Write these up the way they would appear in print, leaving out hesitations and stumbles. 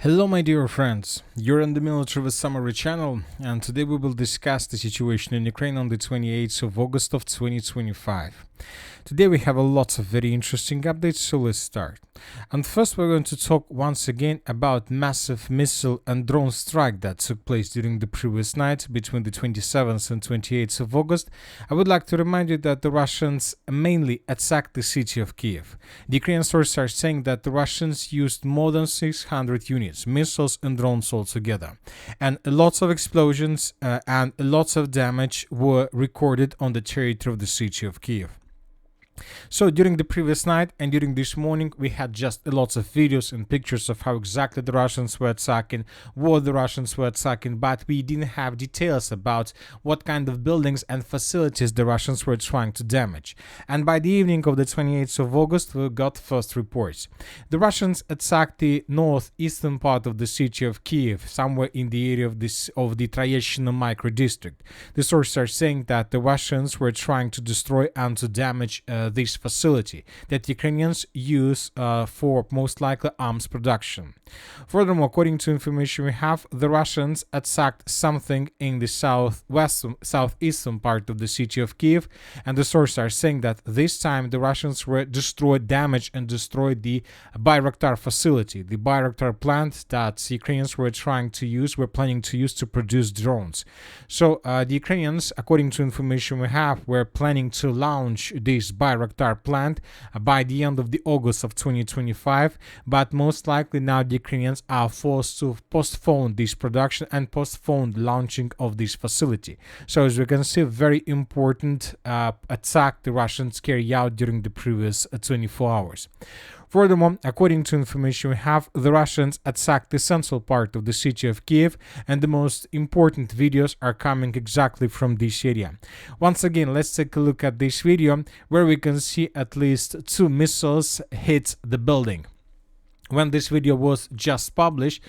Hello my dear friends, you're on the Military with Summary channel, and today we will discuss the situation in Ukraine on the 28th of August of 2025. Today we have a lot of very interesting updates, so let's start. And first we're going to talk once again about massive missile and drone strike that took place during the previous night between the 27th and 28th of August. I would like to remind you that the Russians mainly attacked the city of Kiev. The Ukrainian sources are saying that the Russians used more than 600 units, missiles and drones altogether. And lots of explosions and lots of damage were recorded on the territory of the city of Kiev. So during the previous night and during this morning we had just lots of videos and pictures of how exactly the Russians were attacking, what the Russians were attacking, but we didn't have details about what kind of buildings and facilities the Russians were trying to damage. And by the evening of the 28th of August we got first reports. The Russians attacked the northeastern part of the city of Kiev, somewhere in the area of the Tryeshino micro-district. The sources are saying that the Russians were trying to destroy and to damage this facility that Ukrainians use for most likely arms production. Furthermore, according to information we have, the Russians attacked something in the southeastern part of the city of Kiev, and the sources are saying that this time the Russians were damaged and destroyed the Bayraktar facility, the Bayraktar plant that Ukrainians were planning to use to produce drones. So the Ukrainians, according to information we have, were planning to launch this Bayraktar plant by the end of the August of 2025, but most likely now the Ukrainians are forced to postpone this production and postpone the launching of this facility. So as we can see, very important attack the Russians carried out during the previous 24 hours. Furthermore, according to information we have, the Russians attacked the central part of the city of Kiev, and the most important videos are coming exactly from this area. Once again, let's take a look at this video where we can see at least 2 missiles hit the building. When this video was just published,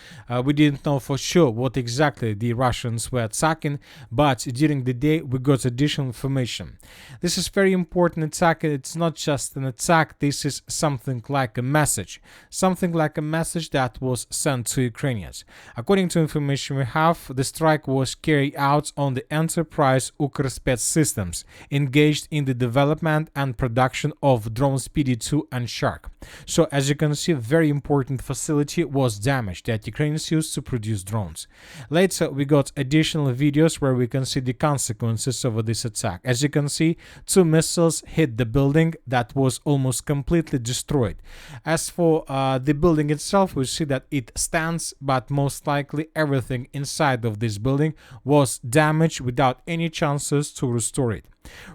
we didn't know for sure what exactly the Russians were attacking, but during the day we got additional information. This is very important attack. It's not just an attack, this is something like a message. Something like a message that was sent to Ukrainians. According to information we have, the strike was carried out on the enterprise Ukrsspets systems, engaged in the development and production of drones PD-2 and Shark. So as you can see, very important facility was damaged that Ukrainians used to produce drones. Later we got additional videos where we can see the consequences of this attack. As you can see, 2 missiles hit the building that was almost completely destroyed. As for the building itself, we see that it stands, but most likely everything inside of this building was damaged without any chances to restore it.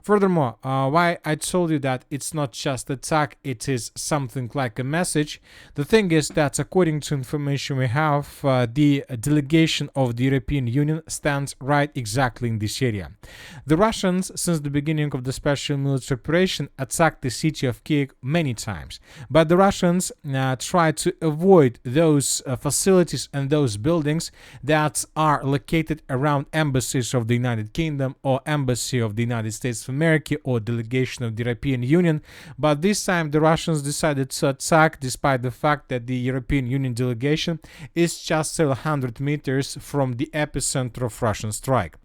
Furthermore, why I told you that it's not just attack, it is something like a message. The thing is that according to information we have, the delegation of the European Union stands right exactly in this area. The Russians, since the beginning of the special military operation, attacked the city of Kiev many times. But the Russians try to avoid those facilities and those buildings that are located around embassies of the United Kingdom or embassy of the United States of America or delegation of the European Union, but this time the Russians decided to attack despite the fact that the European Union delegation is just several hundred meters from the epicenter of Russian strike.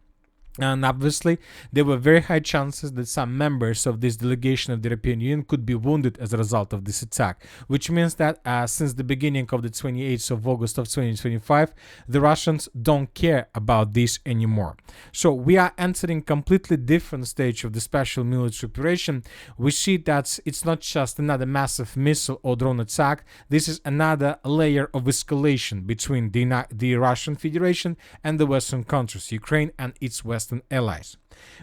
And obviously, there were very high chances that some members of this delegation of the European Union could be wounded as a result of this attack, which means that since the beginning of the 28th of August of 2025, the Russians don't care about this anymore. So we are entering completely different stage of the special military operation. We see that it's not just another massive missile or drone attack. This is another layer of escalation between the Russian Federation and the Western countries, Ukraine and its Western allies.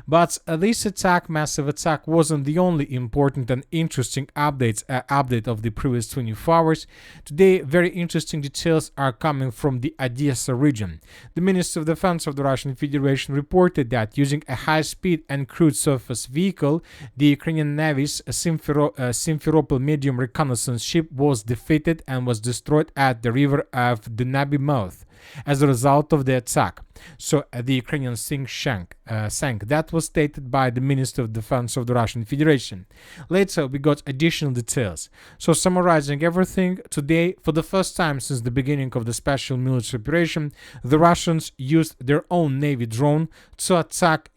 But this massive attack, wasn't the only important and interesting update of the previous 24 hours. Today, very interesting details are coming from the Odessa region. The Minister of Defense of the Russian Federation reported that using a high-speed and crewed surface vehicle, the Ukrainian Navy's Simferopol medium reconnaissance ship was defeated and was destroyed at the river of Dunabi mouth as a result of the attack. So the Ukrainians sank tank. That was stated by the Minister of Defense of the Russian Federation. Later, we got additional details. So, summarizing everything, today, for the first time since the beginning of the special military operation, the Russians used their own Navy drone to attack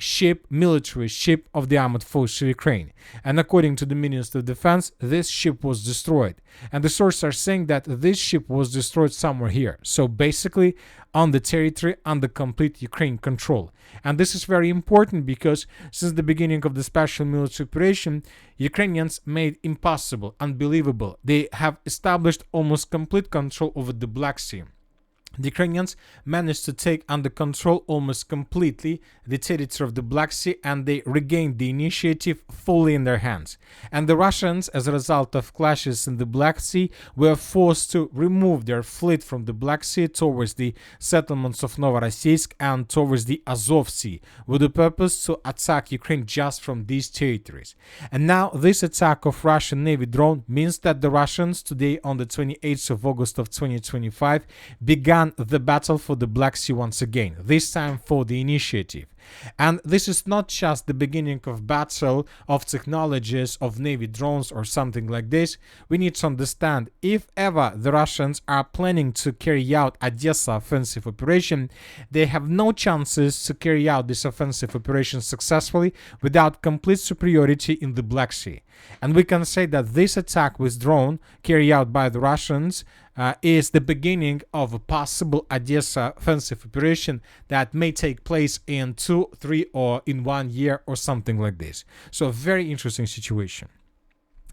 military ship of the armed forces of Ukraine. And according to the Minister of Defense, this ship was destroyed. And the sources are saying that this ship was destroyed somewhere here. So basically on the territory under complete Ukraine control. And this is very important because since the beginning of the special military operation, Ukrainians made impossible, unbelievable. They have established almost complete control over the Black Sea. The Ukrainians managed to take under control almost completely the territory of the Black Sea, and they regained the initiative fully in their hands. And the Russians, as a result of clashes in the Black Sea, were forced to remove their fleet from the Black Sea towards the settlements of Novorossiysk and towards the Azov Sea, with the purpose to attack Ukraine just from these territories. And now this attack of Russian Navy drone means that the Russians today, on the 28th of August of 2025, began the battle for the Black Sea once again, this time for the initiative. And this is not just the beginning of battle of technologies of Navy drones or something like this. We need to understand, if ever the Russians are planning to carry out Odessa offensive operation, they have no chances to carry out this offensive operation successfully without complete superiority in the Black Sea. And we can say that this attack with drone carried out by the Russians is the beginning of a possible Odessa offensive operation that may take place in 2, 3, or in 1 year or something like this. So a very interesting situation.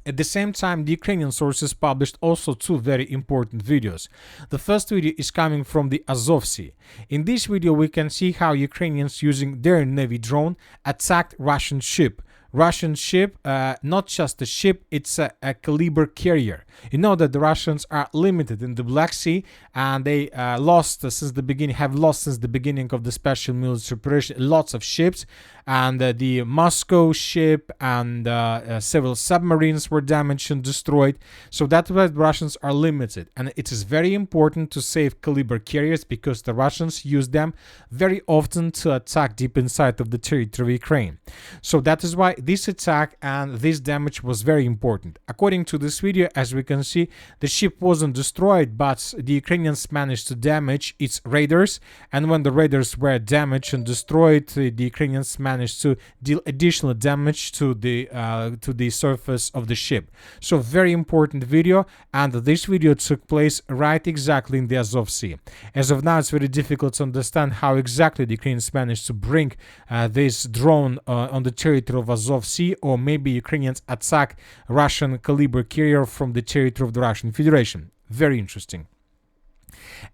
At the same time, the Ukrainian sources published also two very important videos. The first video is coming from the Azov Sea. In this video, we can see how Ukrainians using their Navy drone attacked Russian ship. Not just a ship, it's a caliber carrier. You know that the Russians are limited in the Black Sea, and they have lost since the beginning of the special military operation lots of ships, and the Moscow ship and several submarines were damaged and destroyed. So that's why the Russians are limited, and it is very important to save caliber carriers because the Russians use them very often to attack deep inside of the territory of Ukraine. So that is why this attack and this damage was very important. According to this video, as we can see, the ship wasn't destroyed, but the Ukrainians managed to damage its radars, and when the radars were damaged and destroyed, the Ukrainians managed to deal additional damage to the surface of the ship. So very important video, and this video took place right exactly in the Azov Sea. As of now, it's very difficult to understand how exactly the Ukrainians managed to bring this drone on the territory of Azov Sea, or maybe Ukrainians attack Russian caliber carrier from the territory of the Russian Federation. Very interesting.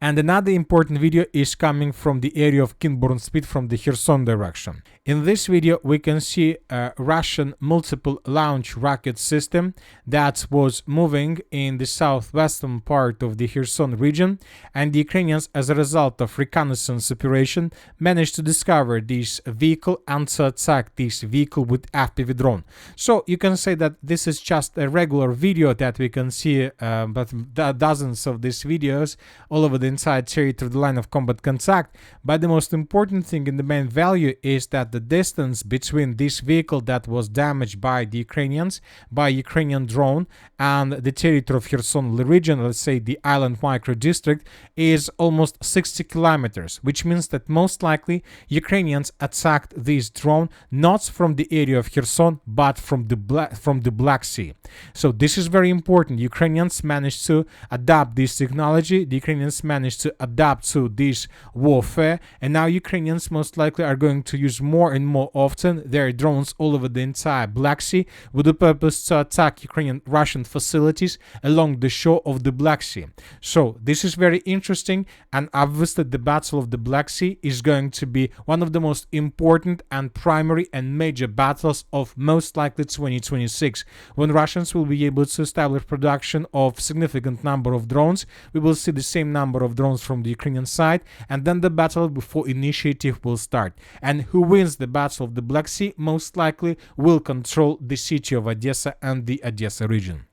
And another important video is coming from the area of Kinburn Spit from the Kherson direction. In this video, we can see a Russian multiple launch rocket system that was moving in the southwestern part of the Kherson region, and the Ukrainians, as a result of reconnaissance operation, managed to discover this vehicle and to attack this vehicle with FPV drone. So you can say that this is just a regular video that we can see, but dozens of these videos all over the entire territory of the line of combat contact. But the most important thing in the main value is that the distance between this vehicle that was damaged by the Ukrainians, by Ukrainian drone, and the territory of Kherson region, let's say the island micro district, is almost 60 kilometers, which means that most likely Ukrainians attacked this drone not from the area of Kherson, but from the Black Sea. So this is very important. Ukrainians managed to adapt this technology. The Ukrainians managed to adapt to this warfare, and now Ukrainians most likely are going to use more and more often their drones all over the entire Black Sea with the purpose to attack Russian facilities along the shore of the Black Sea. So this is very interesting, and obviously the Battle of the Black Sea is going to be one of the most important and primary and major battles of most likely 2026, when Russians will be able to establish production of significant number of drones. We will see the same number of drones from the Ukrainian side, and then the battle before initiative will start. And who wins the Battle of the Black Sea most likely will control the city of Odessa and the Odessa region.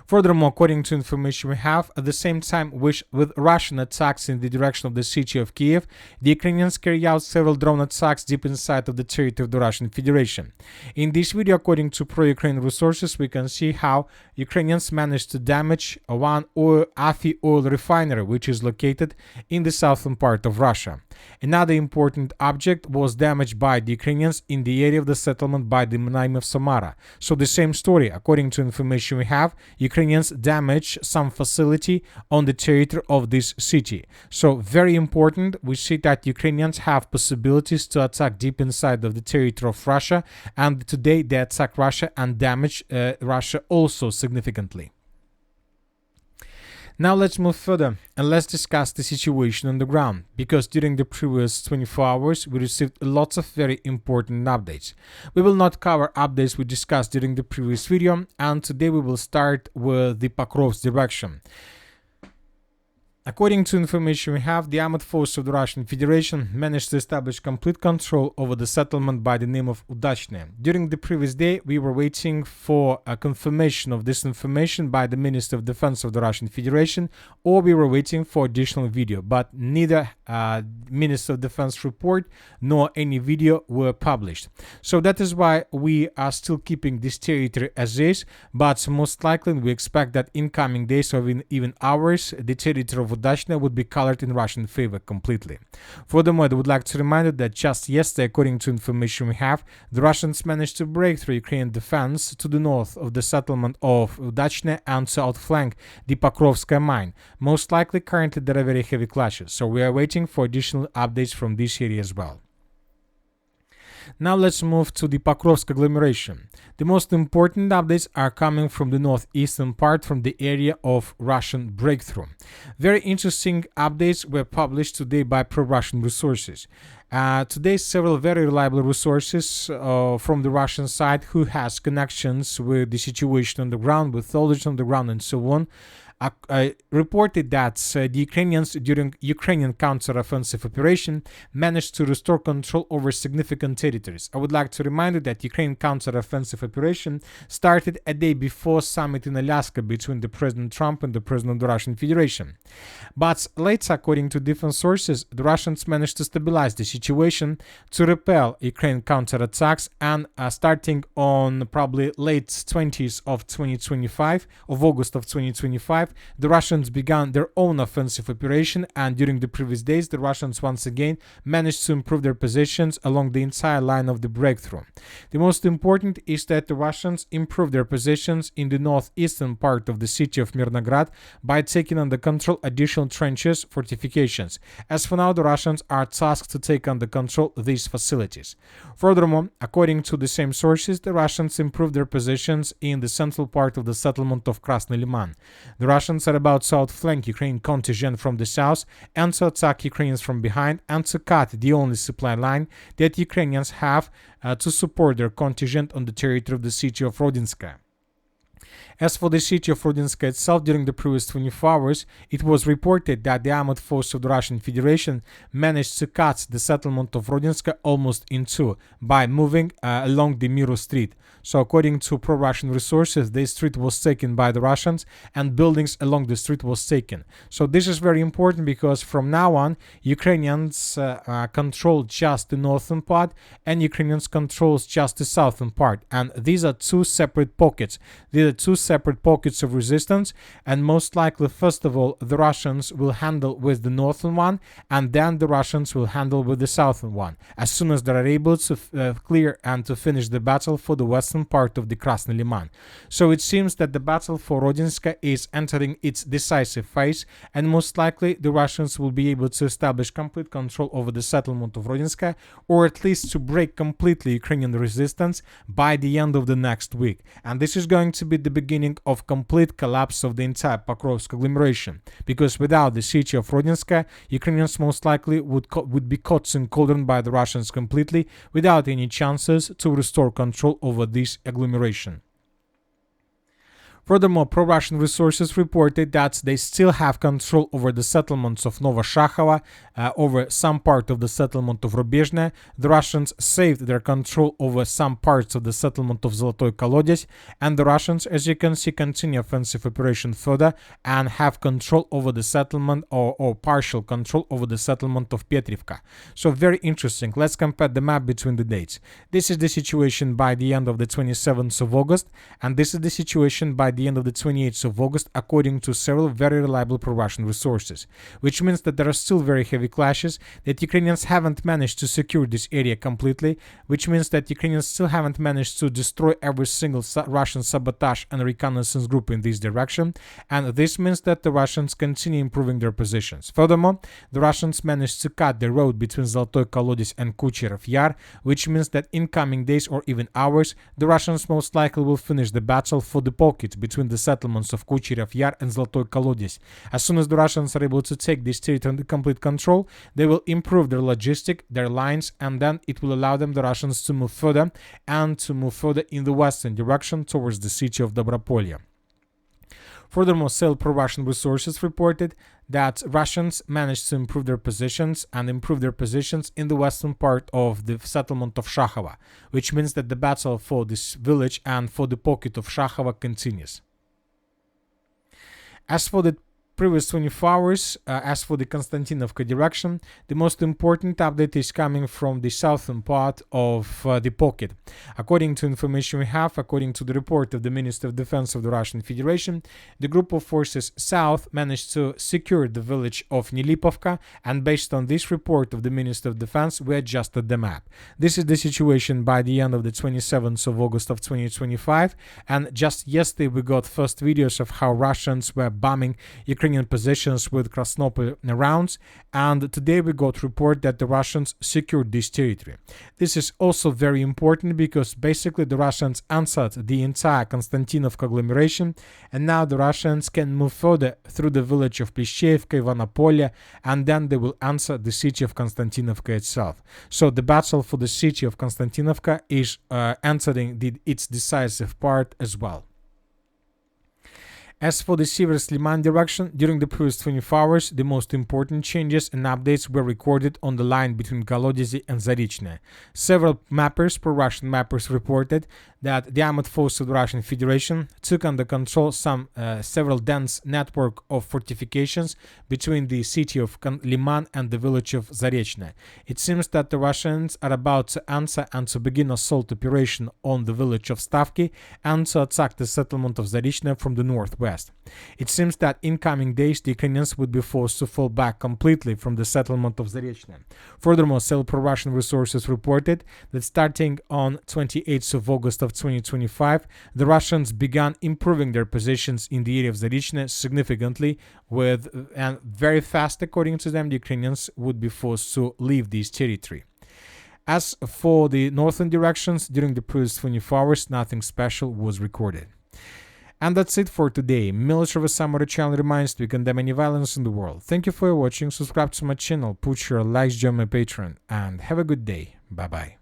Furthermore, according to information we have, at the same time with Russian attacks in the direction of the city of Kiev, the Ukrainians carry out several drone attacks deep inside of the territory of the Russian Federation. In this video, according to pro-Ukraine resources, we can see how Ukrainians managed to damage one AFI oil refinery, which is located in the southern part of Russia. Another important object was damaged by the Ukrainians in the area of the settlement by the name of Samara. So the same story, according to information we have, Ukrainians damaged some facility on the territory of this city. So very important, we see that Ukrainians have possibilities to attack deep inside of the territory of Russia, and today they attack Russia and damage Russia also significantly. Now let's move further and let's discuss the situation on the ground, because during the previous 24 hours we received lots of very important updates. We will not cover updates we discussed during the previous video, and today we will start with the Pokrovsk direction. According to information we have, the armed forces of the Russian Federation managed to establish complete control over the settlement by the name of Udachne. During the previous day, we were waiting for a confirmation of this information by the Minister of Defense of the Russian Federation, or we were waiting for additional video, but neither Minister of Defense report nor any video were published. So that is why we are still keeping this territory as is, but most likely we expect that in coming days or even hours, the territory of Udachne would be colored in Russian favor completely. Furthermore, I would like to remind you that just yesterday, according to information we have, the Russians managed to break through Ukrainian defense to the north of the settlement of Udachne and to outflank the Pokrovsk mine. Most likely, currently there are very heavy clashes, so we are waiting for additional updates from this area as well. Now let's move to the Pokrovsk agglomeration. The most important updates are coming from the northeastern part, from the area of Russian breakthrough. Very interesting updates were published today by pro-Russian resources. Today, several very reliable resources from the Russian side, who has connections with the situation on the ground, with soldiers on the ground and so on, reported that the Ukrainians, during Ukrainian counter-offensive operation, managed to restore control over significant territories. I would like to remind you that Ukrainian counter-offensive operation started a day before summit in Alaska between the President Trump and the President of the Russian Federation. But later, according to different sources, the Russians managed to stabilize the situation, to repel Ukrainian counterattacks, and starting on probably late 20th of 2025, of August of 2025, the Russians began their own offensive operation, and during the previous days, the Russians once again managed to improve their positions along the entire line of the breakthrough. The most important is that the Russians improved their positions in the northeastern part of the city of Mirnograd by taking under control additional trenches, fortifications. As for now, the Russians are tasked to take under control these facilities. Furthermore, according to the same sources, the Russians improved their positions in the central part of the settlement of Krasny Liman. The Russians are about to outflank Ukrainian contingent from the south and to attack Ukrainians from behind, and to cut the only supply line that Ukrainians have to support their contingent on the territory of the city of Rodinska. As for the city of Rodinska itself, during the previous 24 hours, it was reported that the armed forces of the Russian Federation managed to cut the settlement of Rodinska almost in two by moving along the Miro Street. So according to pro-Russian resources, this street was taken by the Russians and buildings along the street was taken. So this is very important, because from now on, Ukrainians control just the northern part and Ukrainians controls just the southern part. And these are two separate pockets. These are two separate pockets of resistance, and most likely, first of all, the Russians will handle with the northern one, and then the Russians will handle with the southern one, as soon as they are able to clear and to finish the battle for the western part of the Krasny Liman. So it seems that the battle for Rodinska is entering its decisive phase, and most likely the Russians will be able to establish complete control over the settlement of Rodinska, or at least to break completely Ukrainian resistance by the end of the next week. And this is going to be the beginning of complete collapse of the entire Pokrovsk agglomeration, because without the city of Rodinska, Ukrainians most likely would be caught in cauldron by the Russians completely, without any chances to restore control over this agglomeration. Furthermore, pro-Russian resources reported that they still have control over the settlements of Novoshakhova, over some part of the settlement of Rubezhne. The Russians saved their control over some parts of the settlement of Zolotoy Kolodez, and the Russians, as you can see, continue offensive operation further and have control over the settlement or partial control over the settlement of Petrivka. So very interesting. Let's compare the map between the dates. This is the situation by the end of the 27th of August, and this is the situation by the end of the 28th of August, according to several very reliable pro-Russian resources, which means that there are still very heavy clashes, that Ukrainians haven't managed to secure this area completely, which means that Ukrainians still haven't managed to destroy every single Russian sabotage and reconnaissance group in this direction, and this means that the Russians continue improving their positions. Furthermore, the Russians managed to cut the road between Zolotoy Kolodez and Kucherov Yar, which means that in coming days or even hours, the Russians most likely will finish the battle for the pocket between the settlements of Kucherov Yar and Zolotoy Kolodez. As soon as the Russians are able to take this territory under complete control, they will improve their logistic, their lines, and then it will allow them, the Russians, to move further and to move further in the western direction towards the city of Dobropolye. Furthermore, several pro-Russian resources reported that Russians managed to improve their positions in the western part of the settlement of Shakhova, which means that the battle for this village and for the pocket of Shakhova continues. As for the previous 24 hours, as for the Konstantinovka direction, the most important update is coming from the southern part of the pocket. According to information we have, according to the report of the Minister of Defense of the Russian Federation, the group of forces south managed to secure the village of Nilipovka, and based on this report of the Minister of Defense, we adjusted the map. This is the situation by the end of the 27th of August of 2025, and just yesterday we got first videos of how Russians were bombing Ukrainian positions with Krasnopol rounds, and today we got report that the Russians secured this territory. This is also very important because basically the Russians answered the entire Konstantinovka agglomeration, and now the Russians can move further through the village of Plishchevka, Ivanopolye, and then they will answer the city of Konstantinovka itself. So the battle for the city of Konstantinovka is entering its decisive part as well. As for the Sivers-Liman direction, during the previous 24 hours, the most important changes and updates were recorded on the line between Kolodezi and Zarychne. Several mappers, pro-Russian mappers, reported that the armed forces of the Russian Federation took under control several dense network of fortifications between the city of Liman and the village of Zarychne. It seems that the Russians are about to answer and to begin assault operation on the village of Stavki and to attack the settlement of Zarychne from the northwest. It seems that in coming days the Ukrainians would be forced to fall back completely from the settlement of Zarychne. Furthermore, several pro-Russian resources reported that starting on 28th of August of 2025, the Russians began improving their positions in the area of Zarychne significantly, and very fast, according to them, the Ukrainians would be forced to leave this territory. As for the northern directions, during the previous 24 hours, nothing special was recorded. And that's it for today. Military Summary channel reminds to condemn any violence in the world. Thank you for watching, subscribe to my channel, put your likes, join my Patreon, and have a good day. Bye bye.